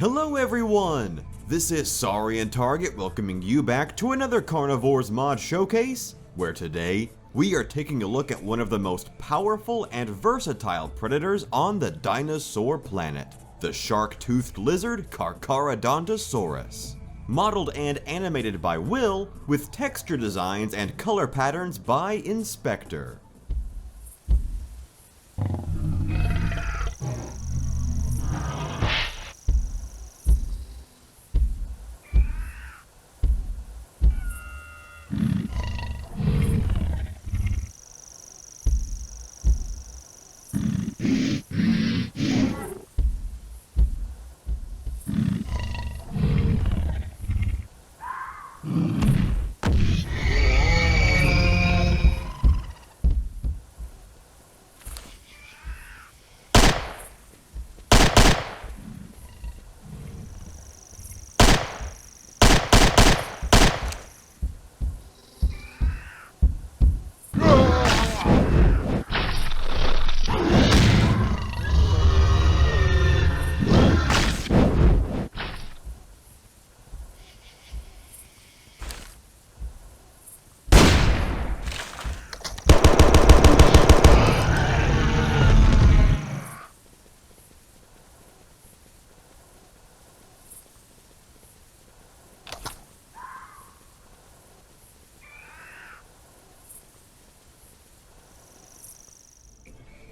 Hello everyone! This is Sorry and Target welcoming you back to another Carnivores mod showcase, where today we are taking a look at one of the most powerful and versatile predators on the dinosaur planet, the shark-toothed lizard Carcharodontosaurus. Modeled and animated by Will, with texture designs and color patterns by Inspector.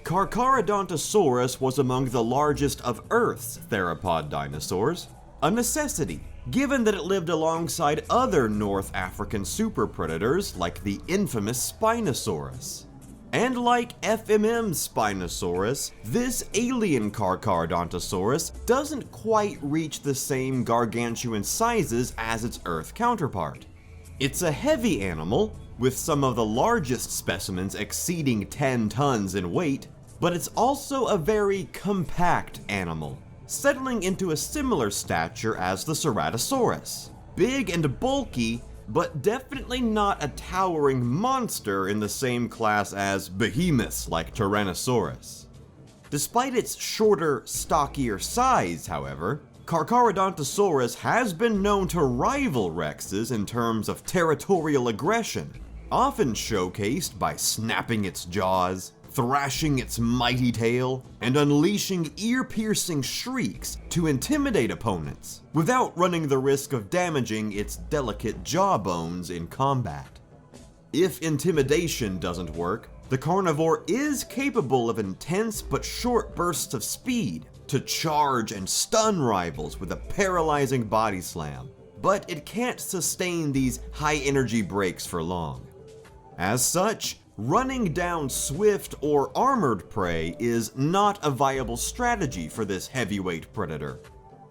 Carcharodontosaurus was among the largest of Earth's theropod dinosaurs, a necessity given that it lived alongside other North African super predators like the infamous Spinosaurus. And like FMM's Spinosaurus, this alien Carcharodontosaurus doesn't quite reach the same gargantuan sizes as its Earth counterpart. It's a heavy animal, with some of the largest specimens exceeding 10 tons in weight, but it's also a very compact animal, settling into a similar stature as the Ceratosaurus. Big and bulky, but definitely not a towering monster in the same class as behemoths like Tyrannosaurus. Despite its shorter, stockier size, however, Carcharodontosaurus has been known to rival Rexes in terms of territorial aggression, often showcased by snapping its jaws, thrashing its mighty tail, and unleashing ear-piercing shrieks to intimidate opponents, without running the risk of damaging its delicate jawbones in combat. If intimidation doesn't work, the carnivore is capable of intense but short bursts of speed to charge and stun rivals with a paralyzing body slam, but it can't sustain these high-energy breaks for long. As such, running down swift or armored prey is not a viable strategy for this heavyweight predator.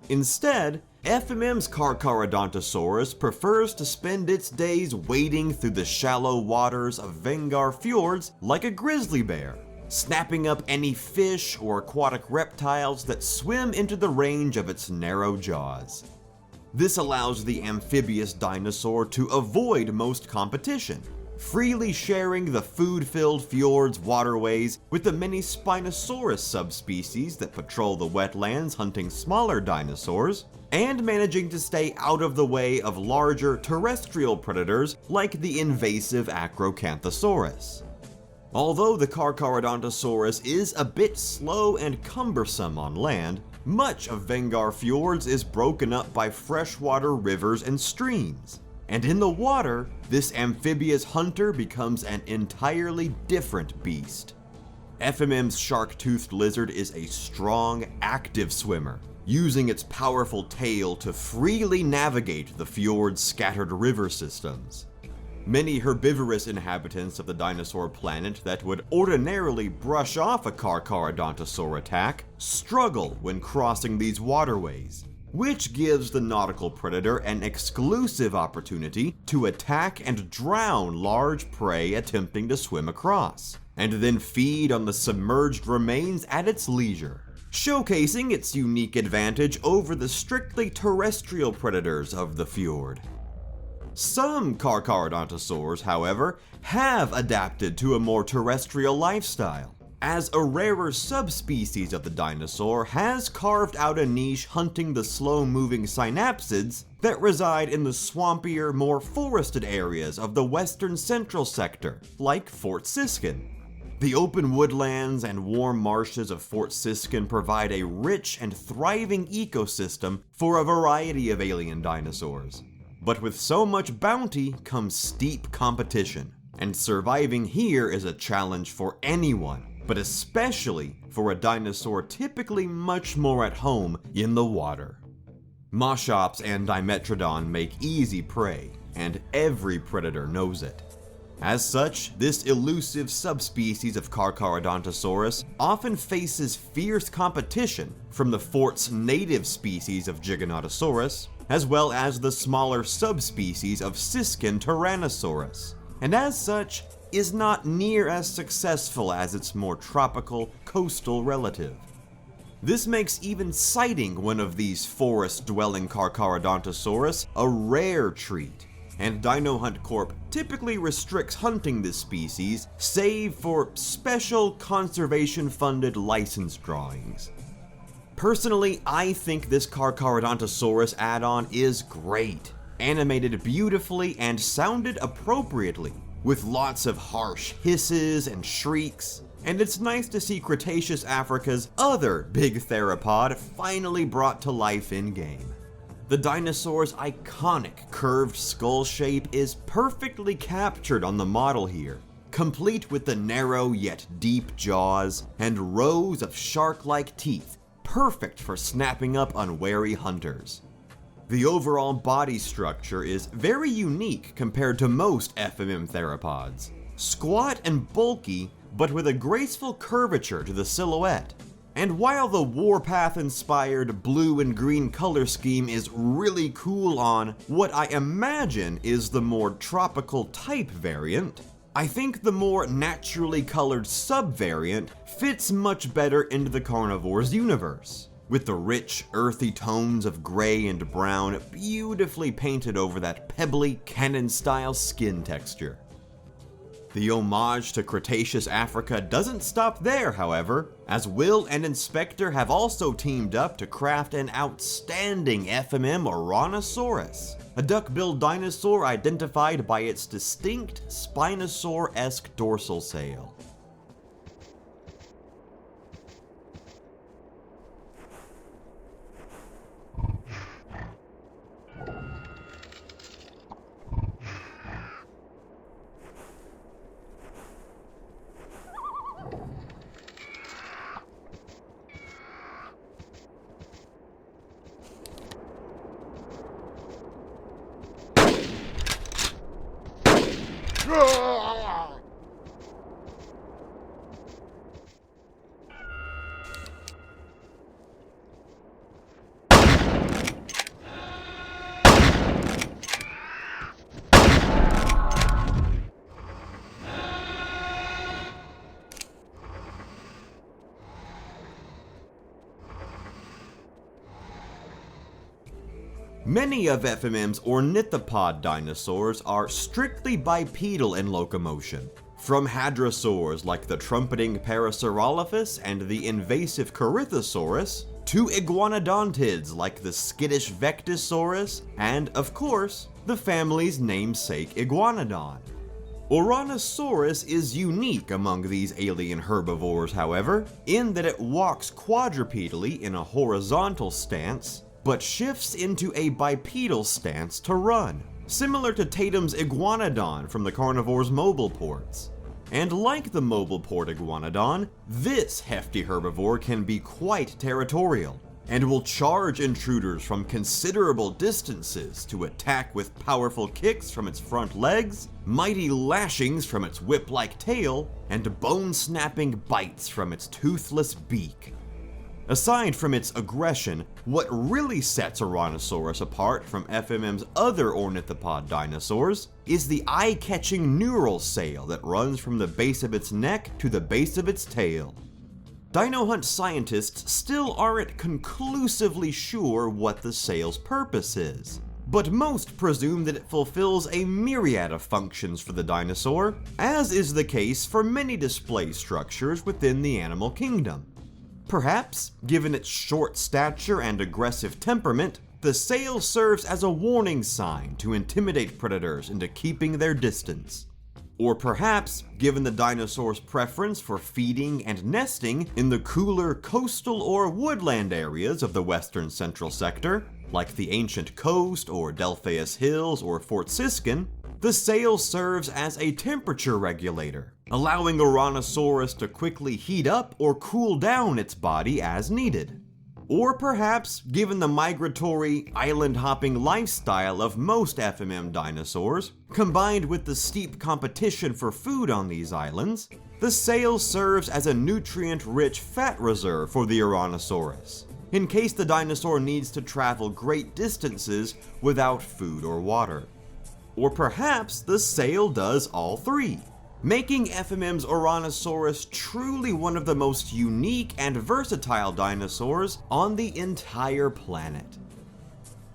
Instead, FMM's Carcharodontosaurus prefers to spend its days wading through the shallow waters of Vengar fjords like a grizzly bear, snapping up any fish or aquatic reptiles that swim into the range of its narrow jaws. This allows the amphibious dinosaur to avoid most competition, freely sharing the food-filled fjord's waterways with the many Spinosaurus subspecies that patrol the wetlands hunting smaller dinosaurs, and managing to stay out of the way of larger terrestrial predators like the invasive Acrocanthosaurus. Although the Carcharodontosaurus is a bit slow and cumbersome on land, much of Vengar fjords is broken up by freshwater rivers and streams. And in the water, this amphibious hunter becomes an entirely different beast. FMM's shark-toothed lizard is a strong, active swimmer, using its powerful tail to freely navigate the fjord's scattered river systems. Many herbivorous inhabitants of the dinosaur planet that would ordinarily brush off a Carcharodontosaur attack struggle when crossing these waterways, which gives the nautical predator an exclusive opportunity to attack and drown large prey attempting to swim across, and then feed on the submerged remains at its leisure, showcasing its unique advantage over the strictly terrestrial predators of the fjord. Some Carcharodontosaurs, however, have adapted to a more terrestrial lifestyle, as a rarer subspecies of the dinosaur has carved out a niche hunting the slow-moving synapsids that reside in the swampier, more forested areas of the western central sector, like Fort Siskin. The open woodlands and warm marshes of Fort Siskin provide a rich and thriving ecosystem for a variety of alien dinosaurs. But with so much bounty comes steep competition, and surviving here is a challenge for anyone, but especially for a dinosaur typically much more at home in the water. Moschops and Dimetrodon make easy prey, and every predator knows it. As such, this elusive subspecies of Carcharodontosaurus often faces fierce competition from the fort's native species of Giganotosaurus, as well as the smaller subspecies of Siskin Tyrannosaurus, and as such, is not near as successful as its more tropical, coastal relative. This makes even sighting one of these forest-dwelling Carcharodontosaurus a rare treat, and Dino Hunt Corp typically restricts hunting this species save for special conservation-funded license drawings. Personally, I think this Carcharodontosaurus add-on is great, animated beautifully and sounded appropriately, with lots of harsh hisses and shrieks, and it's nice to see Cretaceous Africa's other big theropod finally brought to life in-game. The dinosaur's iconic curved skull shape is perfectly captured on the model here, complete with the narrow yet deep jaws and rows of shark-like teeth, perfect for snapping up unwary hunters. The overall body structure is very unique compared to most FMM theropods. Squat and bulky, but with a graceful curvature to the silhouette. And while the Warpath-inspired blue and green color scheme is really cool on what I imagine is the more tropical type variant, I think the more naturally colored sub-variant fits much better into the Carnivores universe, with the rich, earthy tones of gray and brown beautifully painted over that pebbly, Canon-style skin texture. The homage to Cretaceous Africa doesn't stop there, however, as Will and Inspector have also teamed up to craft an outstanding FMM Ouranosaurus, a duck-billed dinosaur identified by its distinct Spinosaur-esque dorsal sail. Many of FMM's ornithopod dinosaurs are strictly bipedal in locomotion, from hadrosaurs like the trumpeting Parasaurolophus and the invasive Corythosaurus, to iguanodontids like the skittish Vectosaurus, and, of course, the family's namesake Iguanodon. Ouranosaurus is unique among these alien herbivores, however, in that it walks quadrupedally in a horizontal stance, but shifts into a bipedal stance to run, similar to Tatum's Iguanodon from the Carnivores mobile ports. And like the mobile port Iguanodon, this hefty herbivore can be quite territorial, and will charge intruders from considerable distances to attack with powerful kicks from its front legs, mighty lashings from its whip-like tail, and bone-snapping bites from its toothless beak. Aside from its aggression, what really sets Ouranosaurus apart from FMM's other ornithopod dinosaurs is the eye-catching neural sail that runs from the base of its neck to the base of its tail. Dino Hunt scientists still aren't conclusively sure what the sail's purpose is, but most presume that it fulfills a myriad of functions for the dinosaur, as is the case for many display structures within the animal kingdom. Perhaps, given its short stature and aggressive temperament, the sail serves as a warning sign to intimidate predators into keeping their distance. Or perhaps, given the dinosaur's preference for feeding and nesting in the cooler coastal or woodland areas of the western central sector, like the ancient coast or Delpheus Hills or Fort Siskin, the sail serves as a temperature regulator, allowing Ouranosaurus to quickly heat up or cool down its body as needed. Or perhaps, given the migratory, island-hopping lifestyle of most FMM dinosaurs, combined with the steep competition for food on these islands, the sail serves as a nutrient-rich fat reserve for the Ouranosaurus, in case the dinosaur needs to travel great distances without food or water. Or perhaps the sail does all three, making FMM's Ouranosaurus truly one of the most unique and versatile dinosaurs on the entire planet.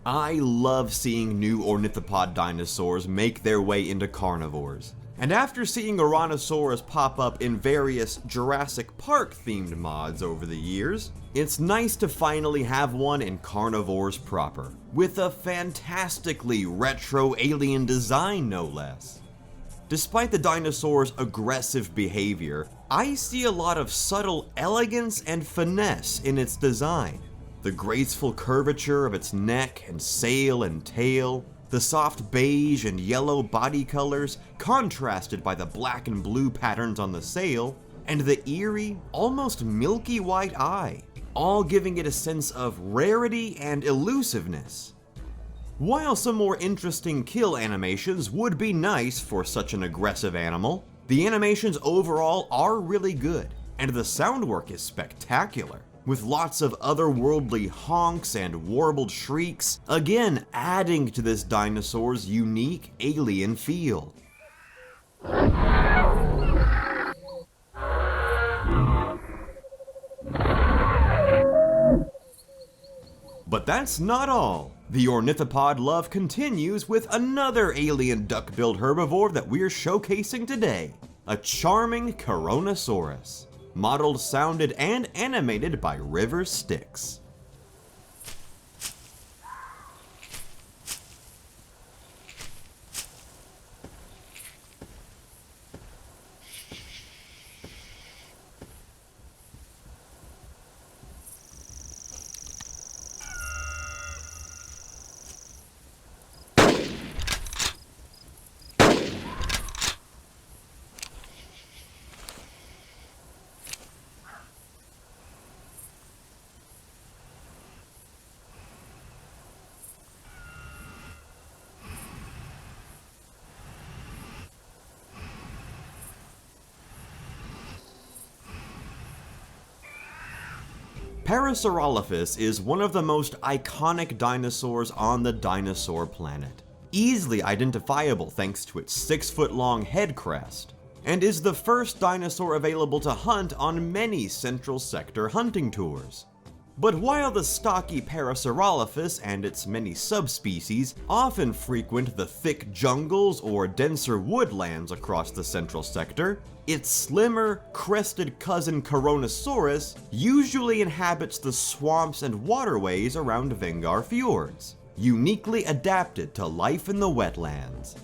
I love seeing new ornithopod dinosaurs make their way into carnivores, and after seeing Ouranosaurus pop up in various Jurassic Park themed mods over the years, it's nice to finally have one in Carnivores proper, with a fantastically retro alien design no less. Despite the dinosaur's aggressive behavior, I see a lot of subtle elegance and finesse in its design. The graceful curvature of its neck and sail and tail, the soft beige and yellow body colors contrasted by the black and blue patterns on the sail, and the eerie, almost milky white eye, all giving it a sense of rarity and elusiveness. While some more interesting kill animations would be nice for such an aggressive animal, the animations overall are really good, and the sound work is spectacular, with lots of otherworldly honks and warbled shrieks, again adding to this dinosaur's unique alien feel. But that's not all. The ornithopod love continues with another alien duck-billed herbivore that we're showcasing today, a charming Coronosaurus, modeled, sounded, and animated by River Styx. Parasaurolophus is one of the most iconic dinosaurs on the dinosaur planet, easily identifiable thanks to its 6-foot-long head crest, and is the first dinosaur available to hunt on many Central Sector hunting tours. But while the stocky Parasaurolophus and its many subspecies often frequent the thick jungles or denser woodlands across the Central Sector, its slimmer, crested cousin Coronosaurus usually inhabits the swamps and waterways around Vengar Fjords, uniquely adapted to life in the wetlands.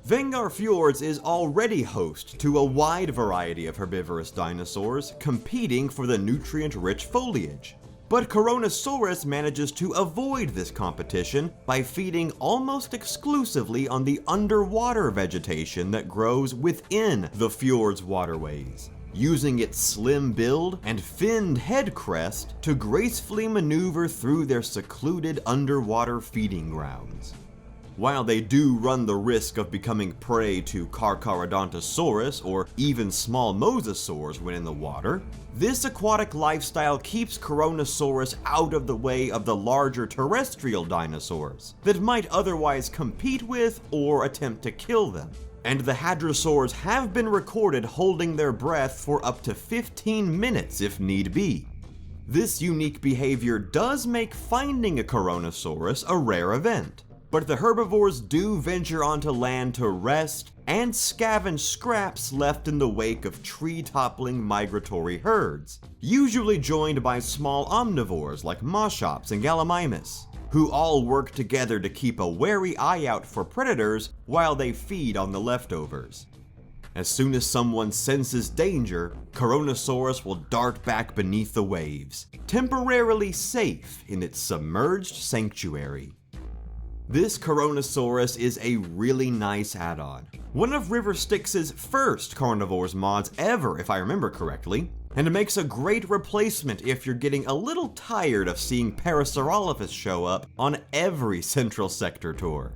Vengar Fjords is already host to a wide variety of herbivorous dinosaurs competing for the nutrient-rich foliage. But Coronosaurus manages to avoid this competition by feeding almost exclusively on the underwater vegetation that grows within the fjord's waterways, using its slim build and finned head crest to gracefully maneuver through their secluded underwater feeding grounds. While they do run the risk of becoming prey to Carcharodontosaurus or even small mosasaurs when in the water, this aquatic lifestyle keeps Coronosaurus out of the way of the larger terrestrial dinosaurs that might otherwise compete with or attempt to kill them. And the hadrosaurs have been recorded holding their breath for up to 15 minutes if need be. This unique behavior does make finding a Coronosaurus a rare event, but the herbivores do venture onto land to rest and scavenge scraps left in the wake of tree-toppling migratory herds, usually joined by small omnivores like moschops and gallimimus, who all work together to keep a wary eye out for predators while they feed on the leftovers. As soon as someone senses danger, Coronosaurus will dart back beneath the waves, temporarily safe in its submerged sanctuary. This Coronosaurus is a really nice add-on, one of River Styx's first Carnivores mods ever if I remember correctly, and it makes a great replacement if you're getting a little tired of seeing Parasaurolophus show up on every Central Sector tour.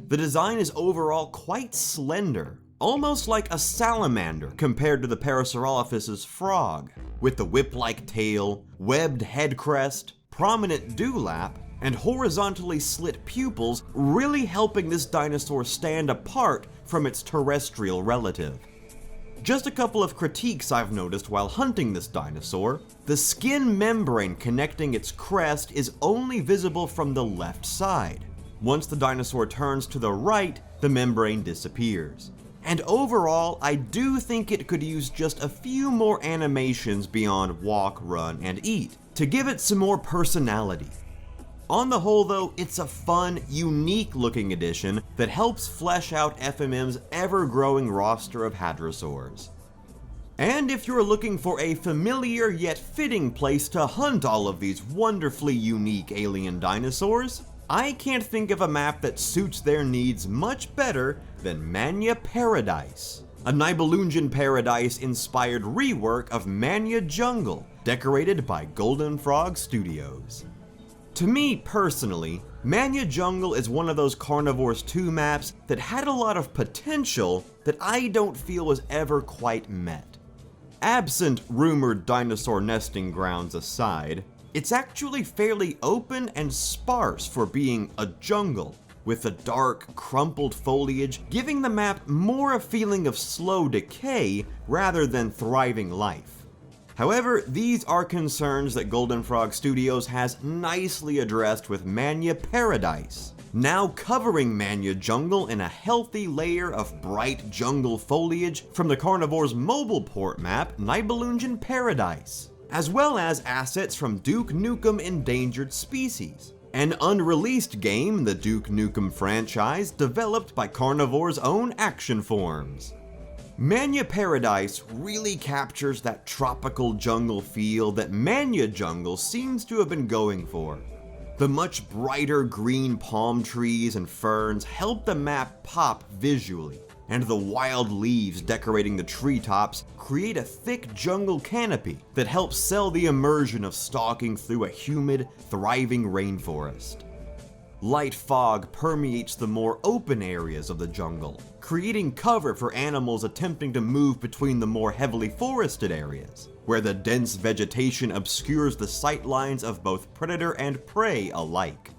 The design is overall quite slender, almost like a salamander compared to the Parasaurolophus's frog, with the whip-like tail, webbed head crest, prominent dewlap, and horizontally slit pupils, really helping this dinosaur stand apart from its terrestrial relative. Just a couple of critiques I've noticed while hunting this dinosaur: the skin membrane connecting its crest is only visible from the left side. Once the dinosaur turns to the right, the membrane disappears. And overall, I do think it could use just a few more animations beyond walk, run, and eat to give it some more personality. On the whole though, it's a fun, unique looking addition that helps flesh out FMM's ever-growing roster of hadrosaurs. And if you're looking for a familiar yet fitting place to hunt all of these wonderfully unique alien dinosaurs, I can't think of a map that suits their needs much better than Mania Paradise, a Nibelungen Paradise-inspired rework of Mania Jungle, decorated by Golden Frog Studios. To me personally, Mania Jungle is one of those Carnivores 2 maps that had a lot of potential that I don't feel was ever quite met. Absent rumored dinosaur nesting grounds aside, it's actually fairly open and sparse for being a jungle, with the dark, crumpled foliage giving the map more a feeling of slow decay rather than thriving life. However, these are concerns that Golden Frog Studios has nicely addressed with Mania Paradise, now covering Mania Jungle in a healthy layer of bright jungle foliage from the Carnivores mobile port map Nibelungen Paradise, as well as assets from Duke Nukem Endangered Species, an unreleased game in the Duke Nukem franchise developed by Carnivore's own Action Forms. Mania Paradise really captures that tropical jungle feel that Mania Jungle seems to have been going for. The much brighter green palm trees and ferns help the map pop visually, and the wild leaves decorating the treetops create a thick jungle canopy that helps sell the immersion of stalking through a humid, thriving rainforest. Light fog permeates the more open areas of the jungle, creating cover for animals attempting to move between the more heavily forested areas, where the dense vegetation obscures the sightlines of both predator and prey alike.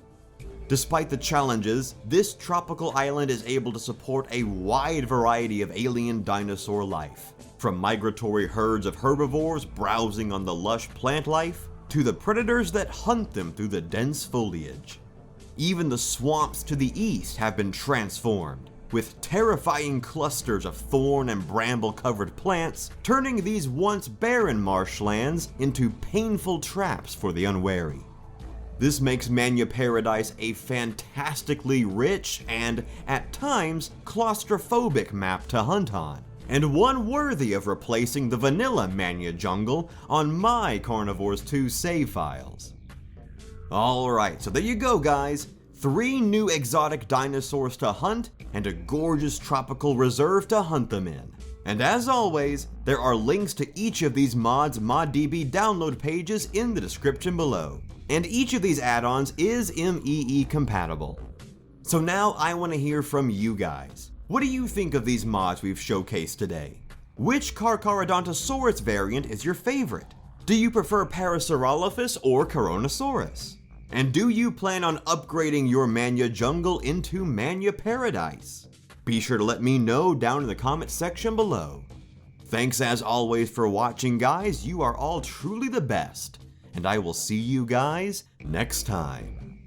Despite the challenges, this tropical island is able to support a wide variety of alien dinosaur life, from migratory herds of herbivores browsing on the lush plant life, to the predators that hunt them through the dense foliage. Even the swamps to the east have been transformed, with terrifying clusters of thorn and bramble-covered plants turning these once barren marshlands into painful traps for the unwary. This makes Mania Paradise a fantastically rich and, at times, claustrophobic map to hunt on, and one worthy of replacing the vanilla Mania Jungle on my Carnivores 2 save files. Alright, so there you go guys, 3 new exotic dinosaurs to hunt and a gorgeous tropical reserve to hunt them in. And as always, there are links to each of these mods' ModDB download pages in the description below. And each of these add-ons is ME compatible. So now I want to hear from you guys. What do you think of these mods we've showcased today? Which Carcharodontosaurus variant is your favorite? Do you prefer Parasaurolophus or Coronosaurus? And do you plan on upgrading your Mania Jungle into Mania Paradise? Be sure to let me know down in the comment section below. Thanks as always for watching guys, you are all truly the best, and I will see you guys next time.